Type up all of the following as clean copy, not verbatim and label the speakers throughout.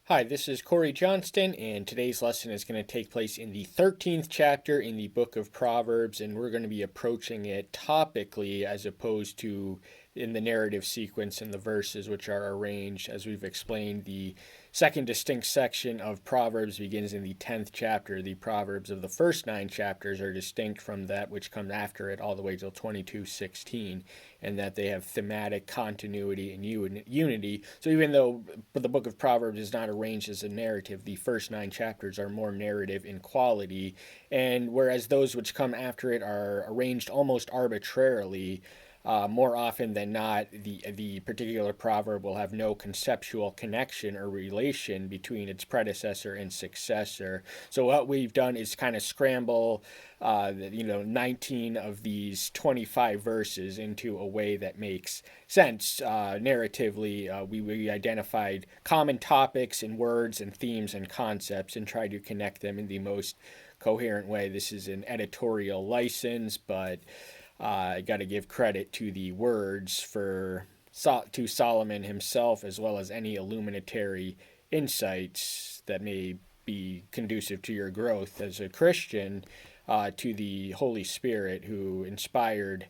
Speaker 1: Hi, this is Corey Johnston, and today's lesson is going to take place in the 13th chapter in the book of Proverbs, and we're going to be approaching it topically as opposed to in the narrative sequence in the verses, which are arranged. As we've explained, the second distinct section of Proverbs begins in the 10th chapter. The Proverbs of the first 9 chapters are distinct from that which comes after it all the way till 22:16, and that they have thematic continuity and unity. So even though the book of Proverbs is not arranged as a narrative, the first 9 chapters are more narrative in quality, and whereas those which come after it are arranged almost arbitrarily, more often than not, the particular proverb will have no conceptual connection or relation between its predecessor and successor. So what we've done is kind of scramble, 19 of these 25 verses into a way that makes sense narratively. We identified common topics and words and themes and concepts and tried to connect them in the most coherent way. This is an editorial license, but I got to give credit to the words to Solomon himself, as well as any illuminatory insights that may be conducive to your growth as a Christian, to the Holy Spirit who inspired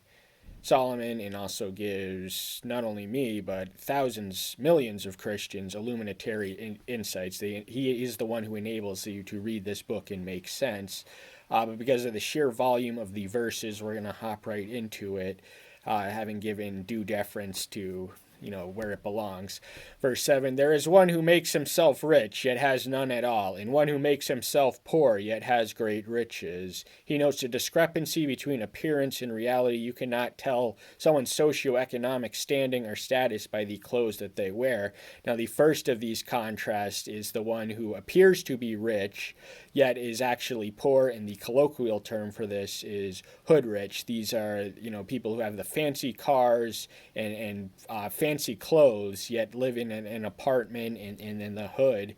Speaker 1: Solomon and also gives not only me, but thousands, millions of Christians illuminatory insights. He is the one who enables you to read this book and make sense. But because of the sheer volume of the verses, we're going to hop right into it, having given due deference to where it belongs. Verse 7, there is one who makes himself rich, yet has none at all, and one who makes himself poor, yet has great riches. He notes the discrepancy between appearance and reality. You cannot tell someone's socioeconomic standing or status by the clothes that they wear. Now, the first of these contrasts is the one who appears to be rich, yet is actually poor, and the colloquial term for this is hood rich. These are, people who have the fancy cars and fancy clothes, yet live in an apartment and in the hood.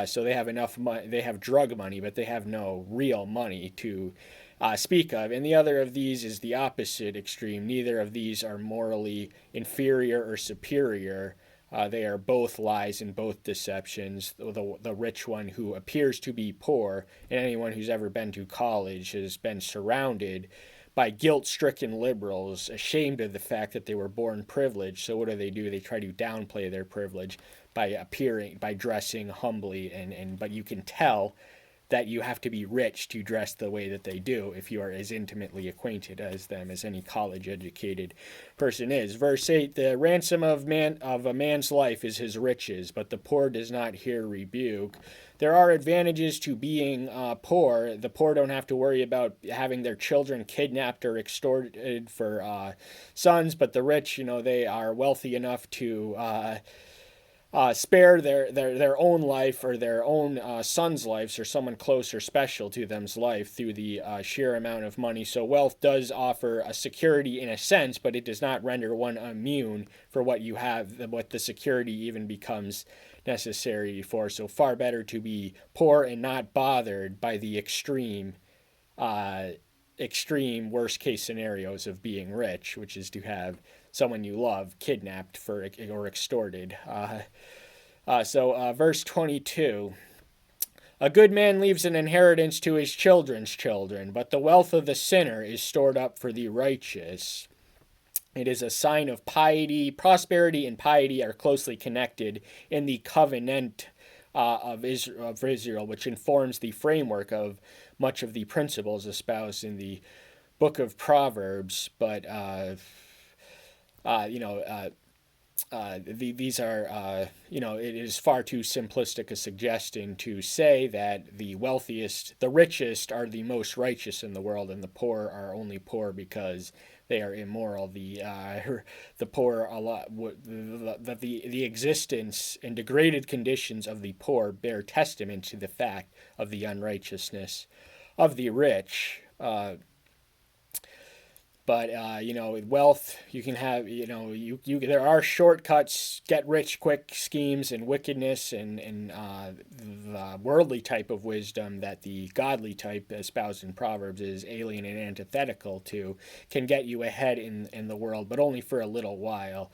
Speaker 1: So they have enough money, they have drug money, but they have no real money to speak of. And the other of these is the opposite extreme. Neither of these are morally inferior or superior. They are both lies and both deceptions. The rich one who appears to be poor, and anyone who's ever been to college has been surrounded by guilt-stricken liberals, ashamed of the fact that they were born privileged. So what do? They try to downplay their privilege by dressing humbly, but you can tell that you have to be rich to dress the way that they do if you are as intimately acquainted as them as any college-educated person is. Verse 8, the ransom of a man's life is his riches, but the poor does not hear rebuke. There are advantages to being poor. The poor don't have to worry about having their children kidnapped or extorted for sons, but the rich, they are wealthy enough to spare their own life or their own son's lives or someone close or special to them's life through the sheer amount of money. So wealth does offer a security in a sense, but it does not render one immune for what you have, what the security even becomes necessary for. So far better to be poor and not bothered by the extreme worst case scenarios of being rich, which is to have someone you love kidnapped or extorted. Verse 22, a good man leaves an inheritance to his children's children, but the wealth of the sinner is stored up for the righteous. It is a sign of piety. Prosperity and piety are closely connected in the covenant of Israel, which informs the framework of much of the principles espoused in the book of Proverbs. But these are, it is far too simplistic a suggestion to say that the richest are the most righteous in the world, and the poor are only poor because they are immoral. The poor the existence and degraded conditions of the poor bear testament to the fact of the unrighteousness of the rich. But wealth, you can have, there are shortcuts, get rich quick schemes and wickedness and the worldly type of wisdom that the godly type espoused in Proverbs is alien and antithetical to, can get you ahead in the world, but only for a little while.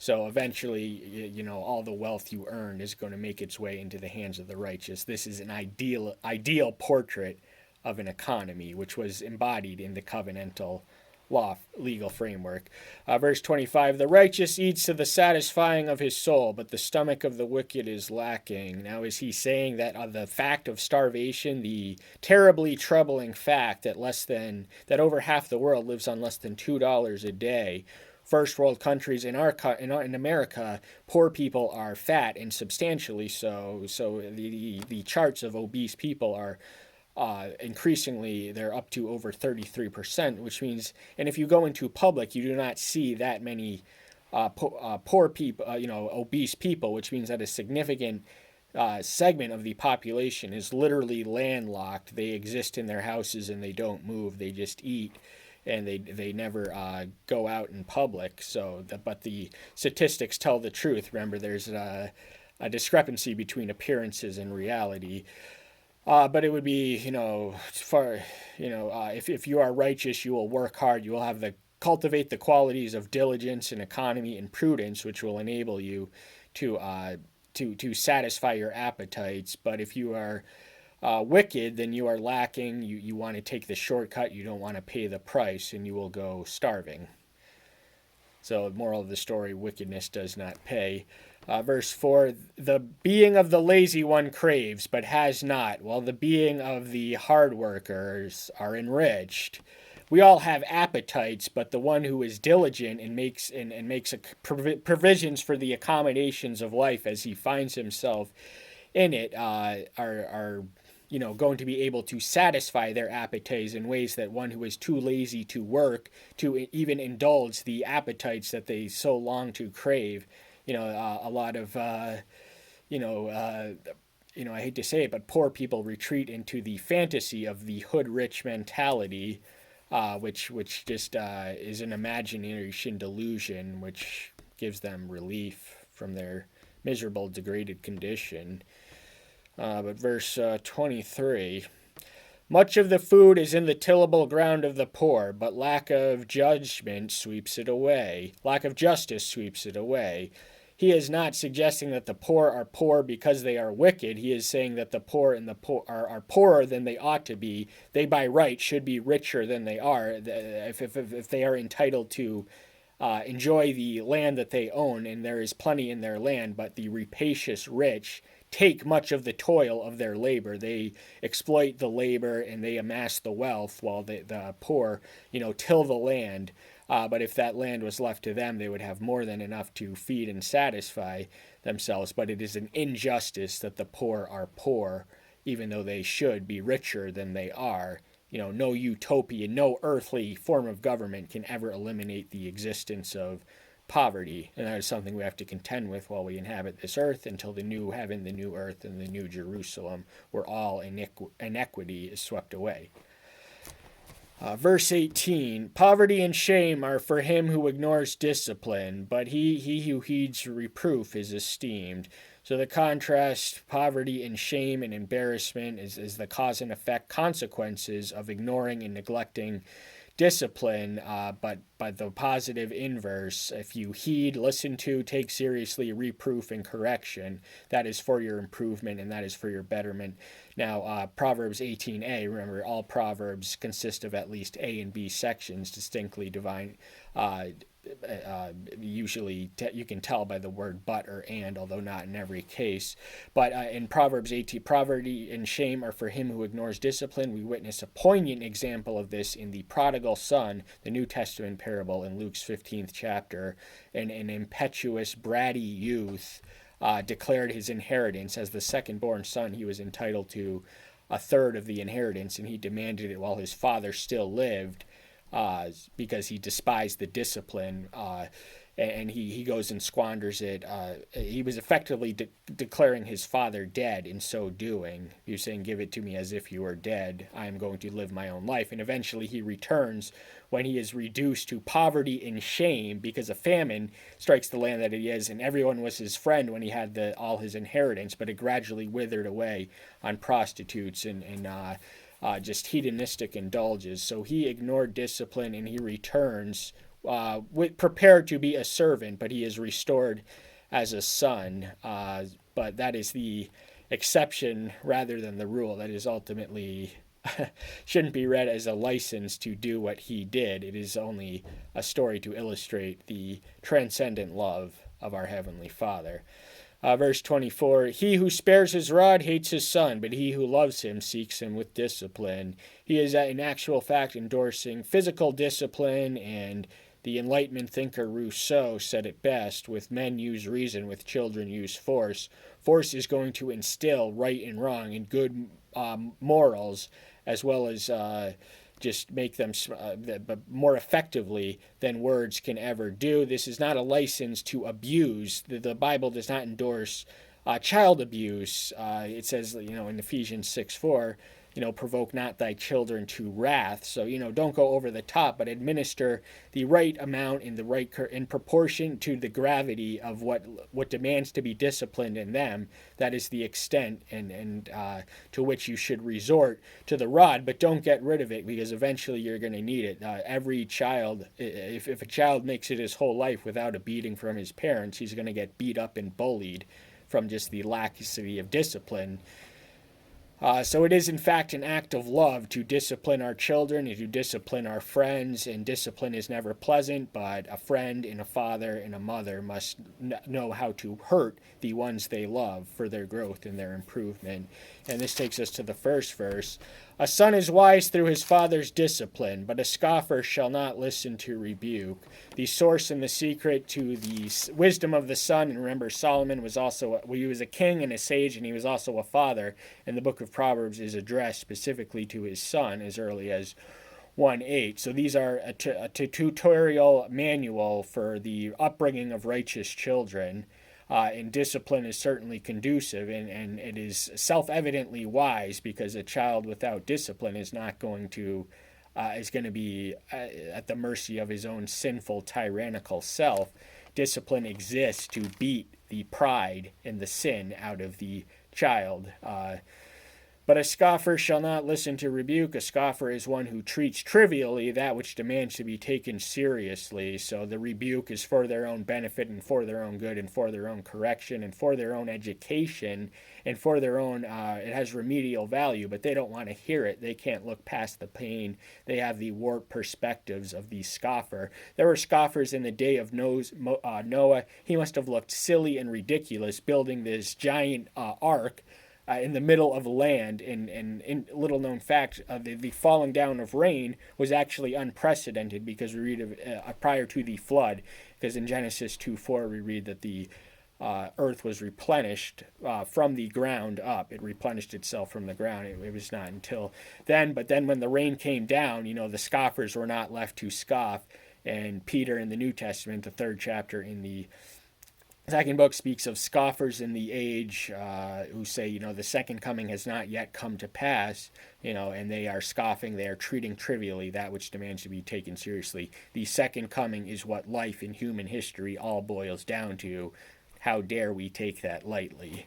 Speaker 1: So eventually, all the wealth you earn is going to make its way into the hands of the righteous. This is an ideal portrait of an economy, which was embodied in the covenantal law legal framework. Verse 25, the righteous eats to the satisfying of his soul, but the stomach of the wicked is lacking. Now, is he saying that the fact of starvation, the terribly troubling fact that over half the world lives on less than $2 a day? First world countries in America, poor people are fat and substantially so. So the charts of obese people are increasingly, they're up to over 33%, which means, and if you go into public, you do not see that many poor people, obese people, which means that a significant segment of the population is literally landlocked. They exist in their houses and they don't move. They just eat, and they never go out in public. But the statistics tell the truth. Remember, there's a discrepancy between appearances and reality. But it would be, if you are righteous, you will work hard. You will cultivate the qualities of diligence and economy and prudence, which will enable you to satisfy your appetites. But if you are wicked, then you are lacking. You want to take the shortcut. You don't want to pay the price, and you will go starving. So, moral of the story: wickedness does not pay. Verse 4, the being of the lazy one craves, but has not, while the being of the hard workers are enriched. We all have appetites, but the one who is diligent and makes provisions for the accommodations of life as he finds himself in it are going to be able to satisfy their appetites in ways that one who is too lazy to work, to even indulge the appetites that they so long to crave. A lot of, I hate to say it, but poor people retreat into the fantasy of the hood-rich mentality, which just is an imagination delusion, which gives them relief from their miserable, degraded condition. But verse 23, much of the food is in the tillable ground of the poor, but lack of judgment sweeps it away. Lack of justice sweeps it away. He is not suggesting that the poor are poor because they are wicked. He is saying that the poor are poorer than they ought to be. They by right should be richer than they are. If they are entitled to enjoy the land that they own, and there is plenty in their land, but the rapacious rich take much of the toil of their labor. They exploit the labor and they amass the wealth, while the poor, till the land. But if that land was left to them, they would have more than enough to feed and satisfy themselves. But it is an injustice that the poor are poor, even though they should be richer than they are. No utopian, no earthly form of government can ever eliminate the existence of poverty. And that is something we have to contend with while we inhabit this earth, until the new heaven, the new earth, and the new Jerusalem, where all inequity is swept away. Verse 18, poverty and shame are for him who ignores discipline, but he who heeds reproof is esteemed. So the contrast, poverty and shame and embarrassment, is the cause and effect consequences of ignoring and neglecting discipline, but the positive inverse, if you heed, listen to, take seriously reproof and correction, that is for your improvement and that is for your betterment. Now, Proverbs 18a, remember, all Proverbs consist of at least A and B sections, distinctly divine. Usually you can tell by the word but or and, although not in every case. But in Proverbs 18, poverty and shame are for him who ignores discipline. We witness a poignant example of this in the prodigal son, the New Testament parable in Luke's 15th chapter. An impetuous, bratty youth declared his inheritance. As the second-born son, he was entitled to a third of the inheritance, and he demanded it while his father still lived. Because he despised the discipline, and he goes and squanders it. He was effectively declaring his father dead in so doing. He was saying, give it to me as if you were dead. I am going to live my own life. And eventually he returns when he is reduced to poverty and shame because a famine strikes the land that he is, and everyone was his friend when he had all his inheritance, but it gradually withered away on prostitutes and just hedonistic indulges. So he ignored discipline, and he returns prepared to be a servant, but he is restored as a son. But that is the exception rather than the rule. That is ultimately shouldn't be read as a license to do what he did. It is only a story to illustrate the transcendent love of our Heavenly Father. Verse 24, he who spares his rod hates his son, but he who loves him seeks him with discipline. He is in actual fact endorsing physical discipline, and the Enlightenment thinker Rousseau said it best, with men use reason, with children use force. Force is going to instill right and wrong and good morals, as well as just make them more effectively than words can ever do. This is not a license to abuse. The Bible does not endorse child abuse. It says, in Ephesians 6:4, provoke not thy children to wrath. So, don't go over the top, but administer the right amount in proportion to the gravity of what demands to be disciplined in them. That is the extent and to which you should resort to the rod, but don't get rid of it, because eventually you're going to need it. Every child, if a child makes it his whole life without a beating from his parents, he's going to get beat up and bullied from just the laxity of discipline. So it is, in fact, an act of love to discipline our children and to discipline our friends, and discipline is never pleasant, but a friend and a father and a mother must know how to hurt the ones they love for their growth and their improvement. And this takes us to the first verse. A son is wise through his father's discipline, but a scoffer shall not listen to rebuke. The source and the secret to the wisdom of the son, and remember, Solomon was he was a king and a sage, and he was also a father, and the book of Proverbs is addressed specifically to his son as early as 1:8. So these are a tutorial manual for the upbringing of righteous children. And discipline is certainly conducive, and it is self-evidently wise, because a child without discipline is going to be at the mercy of his own sinful, tyrannical self. Discipline exists to beat the pride and the sin out of the child. But a scoffer shall not listen to rebuke. A scoffer is one who treats trivially that which demands to be taken seriously. So the rebuke is for their own benefit and for their own good and for their own correction and for their own education and for their own, it has remedial value, but they don't want to hear it. They can't look past the pain. They have the warped perspectives of the scoffer. There were scoffers in the day of Noah. He must have looked silly and ridiculous building this giant ark in the middle of land, and little known fact, the falling down of rain was actually unprecedented, because we read of prior to the flood, because in Genesis 2:4 we read that the earth was replenished from the ground up. It replenished itself from the ground. It was not until then, but then when the rain came down, the scoffers were not left to scoff, and Peter in the New Testament, the 3rd chapter in the second book, speaks of scoffers in the age who say, the second coming has not yet come to pass, and they are scoffing. They are treating trivially that which demands to be taken seriously. The second coming is what life in human history all boils down to. How dare we take that lightly?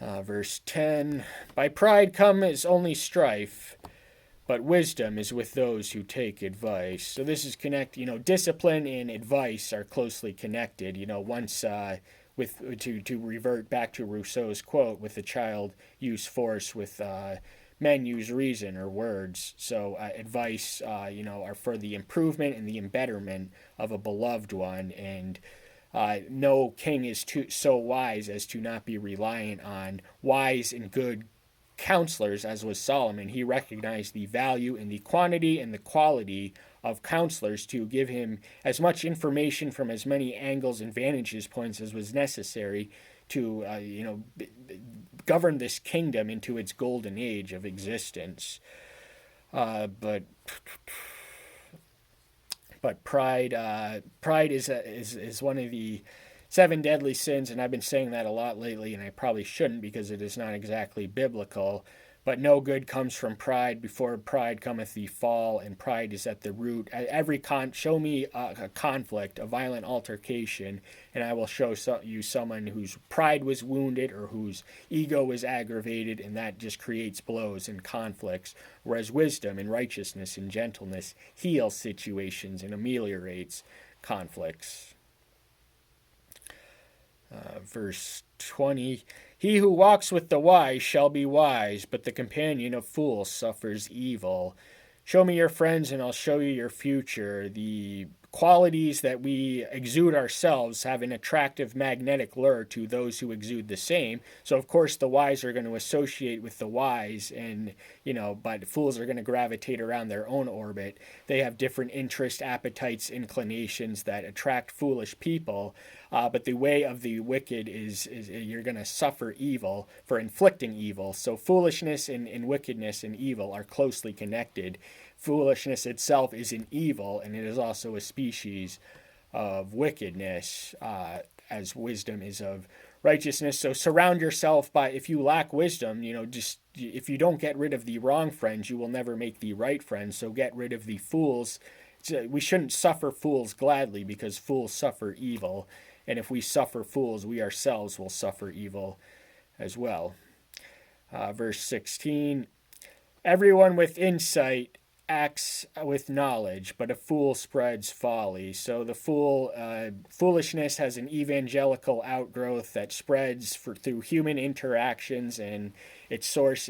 Speaker 1: Verse 10, by pride comes only strife, but wisdom is with those who take advice. So this is discipline and advice are closely connected. Once to revert back to Rousseau's quote, with the child use force, with men use reason or words. So advice, are for the improvement and the embetterment of a beloved one, and no king is so wise as to not be reliant on wise and good counselors, as was Solomon. He recognized the value in the quantity and the quality of counselors to give him as much information from as many angles and vantage points as was necessary to govern this kingdom into its golden age of existence. But pride is one of the 7 deadly sins, and I've been saying that a lot lately, and I probably shouldn't, because it is not exactly biblical. But no good comes from pride. Before pride cometh the fall, and pride is at the root. Show me a conflict, a violent altercation, and I will show you someone whose pride was wounded or whose ego was aggravated, and that just creates blows and conflicts. Whereas wisdom and righteousness and gentleness heals situations and ameliorates conflicts. Verse 20, he who walks with the wise shall be wise, but the companion of fools suffers evil. Show me your friends and I'll show you your future. The qualities that we exude ourselves have an attractive magnetic lure to those who exude the same. So of course the wise are going to associate with the wise, and but fools are going to gravitate around their own orbit. They have different interests, appetites, inclinations that attract foolish people. But the way of the wicked is you're going to suffer evil for inflicting evil. So foolishness and wickedness and evil are closely connected. Foolishness itself is an evil, and it is also a species of wickedness, as wisdom is of righteousness. So surround yourself by, if you lack wisdom, if you don't get rid of the wrong friends, you will never make the right friends. So get rid of the fools. We shouldn't suffer fools gladly, because fools suffer evil. And if we suffer fools, we ourselves will suffer evil as well. Verse 16, everyone with insight acts with knowledge, but a fool spreads folly. So the foolishness has an evangelical outgrowth that spreads through human interactions, and its source,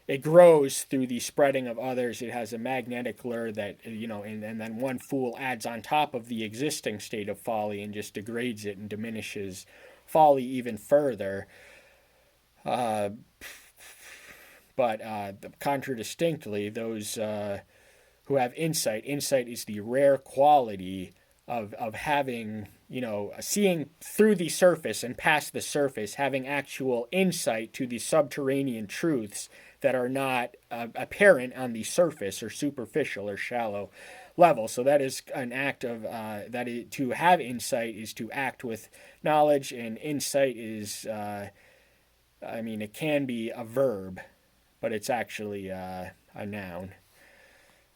Speaker 1: it grows through the spreading of others. It has a magnetic lure that, and then one fool adds on top of the existing state of folly and just degrades it and diminishes folly even further. But contradistinctly, those who have insight is the rare quality of having, seeing through the surface and past the surface, having actual insight to the subterranean truths that are not apparent on the surface or superficial or shallow level. So that is an act of, to have insight is to act with knowledge, and insight is, it can be a verb, but it's actually a noun.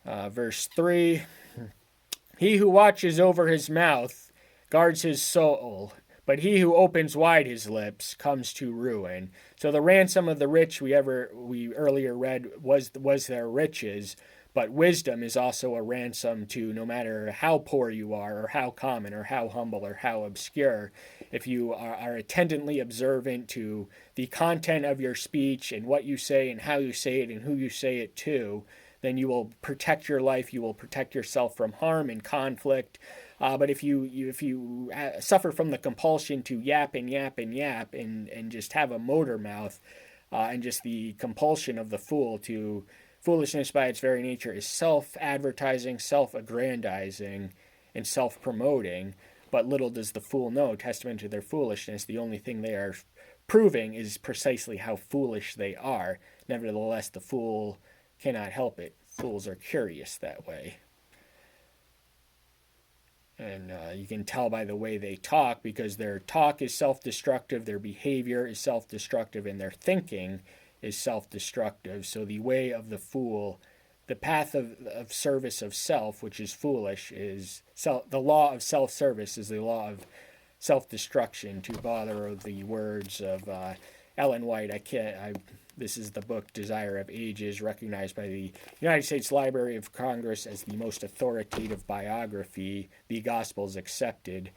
Speaker 1: Verse 3, he who watches over his mouth guards his soul, but he who opens wide his lips comes to ruin. So the ransom of the rich we earlier read was their riches, but wisdom is also a ransom to, no matter how poor you are, or how common, or how humble, or how obscure. If you are attently observant to the content of your speech and what you say and how you say it and who you say it to, then you will protect your life. You will protect yourself from harm and conflict. But if you suffer from the compulsion to yap and yap and yap and just have a motor mouth, and just the compulsion of the fool to, foolishness by its very nature is self-advertising, self-aggrandizing, and self-promoting. But little does the fool know, testament to their foolishness, the only thing they are proving is precisely how foolish they are. Nevertheless, the fool cannot help it. Fools are curious that way. And you can tell by the way they talk, because their talk is self-destructive, their behavior is self-destructive, and their thinking is self-destructive. So the way of the fool, the path of service of self, which is foolish, is the law of self-service is the law of self-destruction, to borrow the words of Ellen White. This is the book Desire of Ages, recognized by the United States Library of Congress as the most authoritative biography, the Gospels accepted,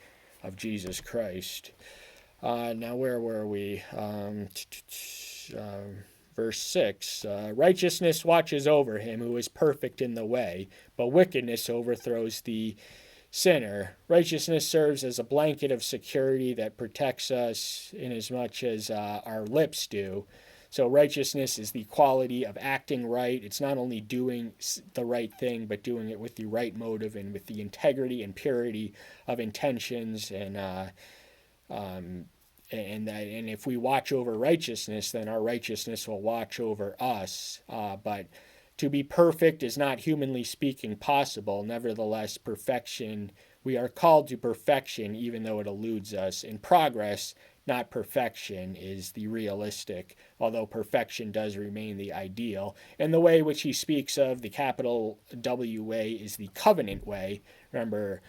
Speaker 1: of Jesus Christ. Now, where were we? Verse 6, righteousness watches over him who is perfect in the way, but wickedness overthrows the sinner. Righteousness serves as a blanket of security that protects us inasmuch as our lips do. So righteousness is the quality of acting right. It's not only doing the right thing, but doing it with the right motive and with the integrity and purity of intentions. And if we watch over righteousness, then our righteousness will watch over us. But to be perfect is not, humanly speaking, possible. Nevertheless, perfection We are called to perfection, even though it eludes us. In progress, not perfection, is the realistic, although perfection does remain the ideal. And the way which he speaks of, the capital W way, is the covenant way. Remember,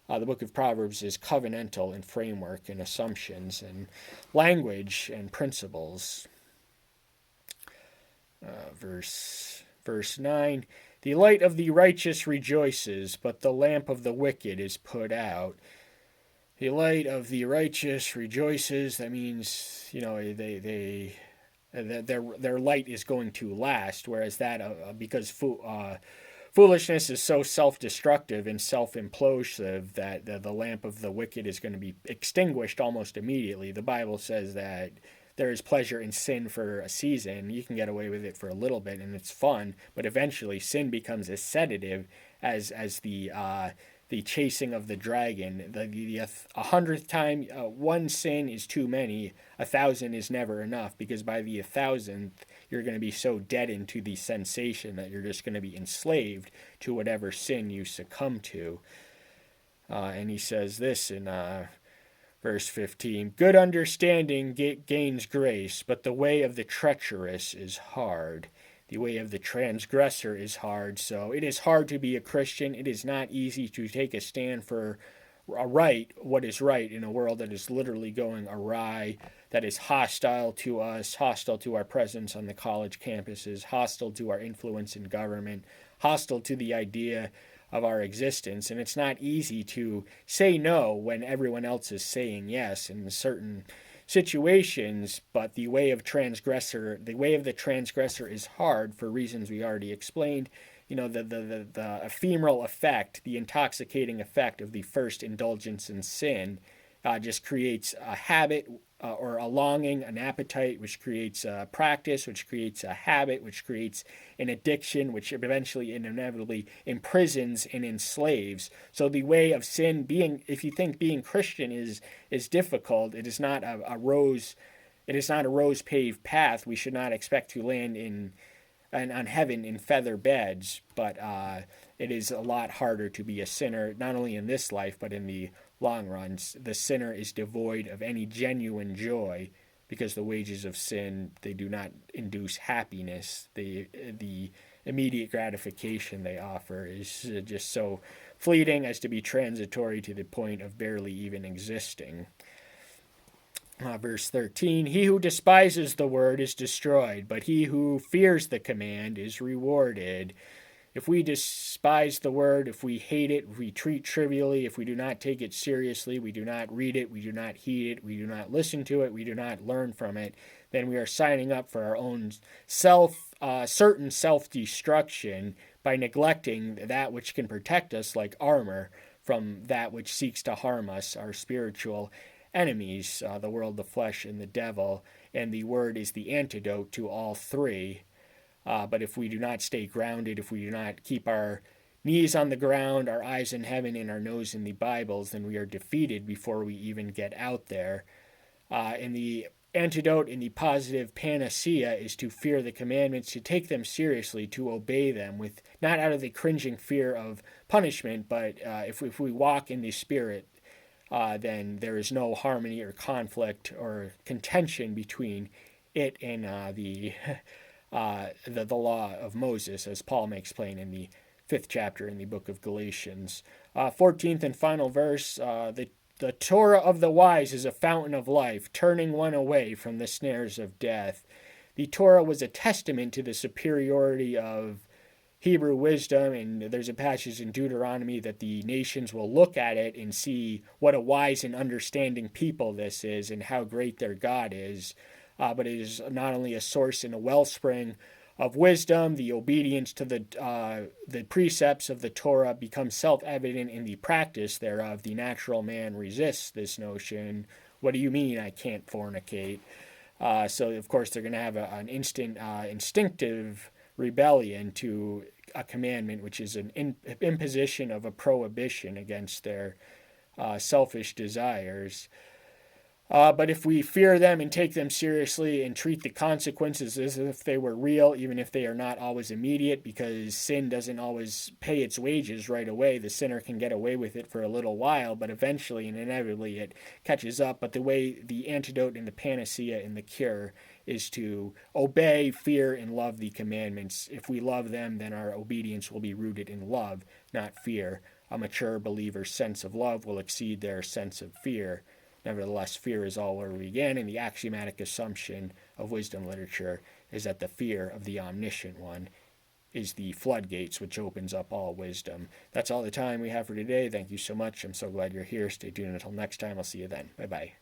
Speaker 1: the book of Proverbs is covenantal in framework and assumptions and language and principles. Verse 9, the light of the righteous rejoices, but the lamp of the wicked is put out. The light of the righteous rejoices. That means, their light is going to last, whereas because foolishness is so self-destructive and self-implosive that the lamp of the wicked is going to be extinguished almost immediately. The Bible says that there is pleasure in sin for a season. You can get away with it for a little bit and it's fun, but eventually sin becomes as sedative as the chasing of the dragon. The 100th time one sin is too many, 1,000 is never enough, because by the 1,000th you're going to be so deadened to the sensation that you're just going to be enslaved to whatever sin you succumb to. And he says this in verse 15, good understanding gains grace, but the way of the treacherous is hard. The way of the transgressor is hard. So it is hard to be a Christian. It is not easy to take a stand for what is right in a world that is literally going awry, that is hostile to us, hostile to our presence on the college campuses, hostile to our influence in government, hostile to the idea of our existence. And it's not easy to say no when everyone else is saying yes in certain situations, but the way of the transgressor is hard for reasons we already explained. The ephemeral effect, the intoxicating effect of the first indulgence in sin just creates a habit or a longing, an appetite, which creates a practice, which creates a habit, which creates an addiction, which eventually and inevitably imprisons and enslaves. So the way of sin, if you think being Christian is difficult, it is not a rose paved path. We should not expect to land on heaven in feather beds, but it is a lot harder to be a sinner, not only in this life, but in the long runs. The sinner is devoid of any genuine joy, because the wages of sin, they do not induce happiness. The immediate gratification they offer is just so fleeting as to be transitory to the point of barely even existing. Verse 13, he who despises the word is destroyed, but he who fears the command is rewarded. If we despise the word, if we hate it, if we treat trivially, if we do not take it seriously, we do not read it, we do not heed it, we do not listen to it, we do not learn from it, then we are signing up for our own certain self-destruction by neglecting that which can protect us like armor from that which seeks to harm us, our spiritual enemies, the world, the flesh, and the devil. And the word is the antidote to all three. But if we do not stay grounded, if we do not keep our knees on the ground, our eyes in heaven, and our nose in the Bibles, then we are defeated before we even get out there. And the antidote in the positive panacea is to fear the commandments, to take them seriously, to obey them, with not out of the cringing fear of punishment, but if we walk in the Spirit, then there is no harmony or conflict or contention between it and the law of Moses, as Paul makes plain in the 5th chapter in the book of Galatians. 14th and final verse, the Torah of the wise is a fountain of life, turning one away from the snares of death. The Torah was a testament to the superiority of Hebrew wisdom, and there's a passage in Deuteronomy that the nations will look at it and see what a wise and understanding people this is and how great their God is. But it is not only a source and a wellspring of wisdom, the obedience to the precepts of the Torah becomes self-evident in the practice thereof. The natural man resists this notion. What do you mean I can't fornicate? So, of course, they're going to have an instinctive rebellion to a commandment, which is an imposition of a prohibition against their selfish desires. But if we fear them and take them seriously and treat the consequences as if they were real, even if they are not always immediate, because sin doesn't always pay its wages right away. The sinner can get away with it for a little while, but eventually and inevitably it catches up. But the antidote and the panacea and the cure is to obey, fear, and love the commandments. If we love them, then our obedience will be rooted in love, not fear. A mature believer's sense of love will exceed their sense of fear. Nevertheless, fear is all where we begin, and the axiomatic assumption of wisdom literature is that the fear of the omniscient one is the floodgates which opens up all wisdom. That's all the time we have for today. Thank you so much. I'm so glad you're here. Stay tuned until next time. I'll see you then. Bye bye.